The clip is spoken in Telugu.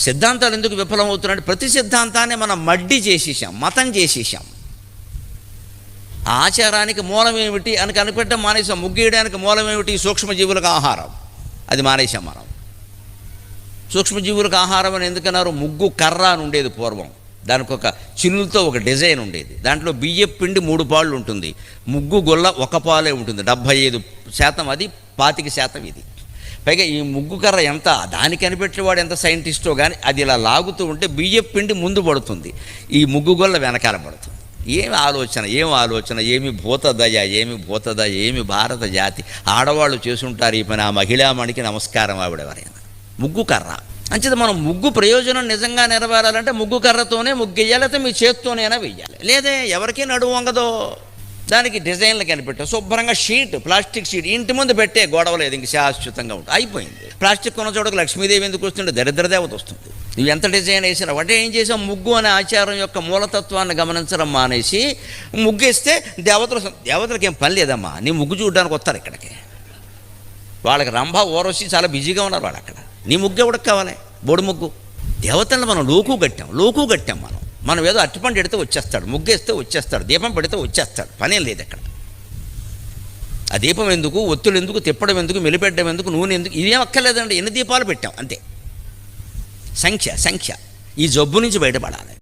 సిద్ధాంతాలు ఎందుకు విఫలమవుతున్నాయంటే ప్రతి సిద్ధాంతాన్ని మనం మడ్డి చేసేసాం, మతం చేసేసాం. ఆచారానికి మూలం ఏమిటి అని కనిపెట్టడం మానేసాం. ముగ్గేయడానికి మూలం ఏమిటి? సూక్ష్మజీవులకు ఆహారం. అది మానేసాం మనం. సూక్ష్మజీవులకు ఆహారం అని ఎందుకన్నారు? ముగ్గు కర్ర అని ఉండేది పూర్వం. దానికి ఒక చిన్నులతో ఒక డిజైన్ ఉండేది. దాంట్లో బియ్యపు పిండి 3 పాళ్ళు ఉంటుంది, ముగ్గు గొల్ల 1 పాలే ఉంటుంది. 75% అది, 25% ఇది. పైగా ఈ ముగ్గు కర్ర ఎంత, దానికి కనిపెట్టేవాడు ఎంత సైంటిస్టో కానీ అది ఇలా లాగుతూ ఉంటే బియ్యపు పిండి ముందు పడుతుంది, ఈ ముగ్గు గొల్ల వెనకాల పడుతుంది. ఏమి ఆలోచన, ఏమి భూతదయ, ఏమి భారత జాతి. ఆడవాళ్ళు చేసుంటారు ఈ పని. ఆ మహిళామణికి నమస్కారం ఆవిడెవరైనా. ముగ్గు కర్ర అంచేది మనం ముగ్గు ప్రయోజనం నిజంగా నెరవేరాలంటే ముగ్గు కర్రతోనే ముగ్గు వేయాలి, లేకపోతే మీ చేత్తోనైనా వేయాలి. లేదే ఎవరికి నడువు వంగదో. దానికి డిజైన్లు కనిపెట్టాం. శుభ్రంగా షీట్, ప్లాస్టిక్ షీట్ ఇంటి ముందు పెట్టే, గొడవ లేదు, ఇంక శాశ్వతంగా ఉంటుంది. అయిపోయింది. ప్లాస్టిక్ కొన్న చోటకు లక్ష్మీదేవి ఎందుకు వస్తుంటే దరిద్ర దేవత వస్తుంది. నువ్వు ఎంత డిజైన్ వేసినా అంటే ఏం చేసాం? ముగ్గు అనే ఆచారం యొక్క మూలతత్వాన్ని గమనించడం మానేసి ముగ్గేస్తే దేవతలకు ఏం పని లేదమ్మా, నీ ముగ్గు చూడడానికి వస్తారు ఇక్కడికి. వాళ్ళకి రంభ ఓరవసి చాలా బిజీగా ఉన్నారు వాళ్ళు అక్కడ. నీ ముగ్గు ఎవడికి కావాలి? బొడు ముగ్గు. దేవతలను మనం లోకు కట్టాం మనం ఏదో అట్టిపండు పెడితే వచ్చేస్తాడు, ముగ్గేస్తే వచ్చేస్తాడు, దీపం పెడితే వచ్చేస్తాడు, పనేం లేదు అక్కడ. ఆ దీపం ఎందుకు, ఒత్తులు ఎందుకు, తిప్పడం ఎందుకు, మెలిపెట్టడం ఎందుకు, నూనె ఎందుకు, ఇవేం అక్కర్లేదండి. ఎన్ని దీపాలు పెట్టాం అంతే. సంఖ్య ఈ జబ్బు నుంచి బయటపడాలి.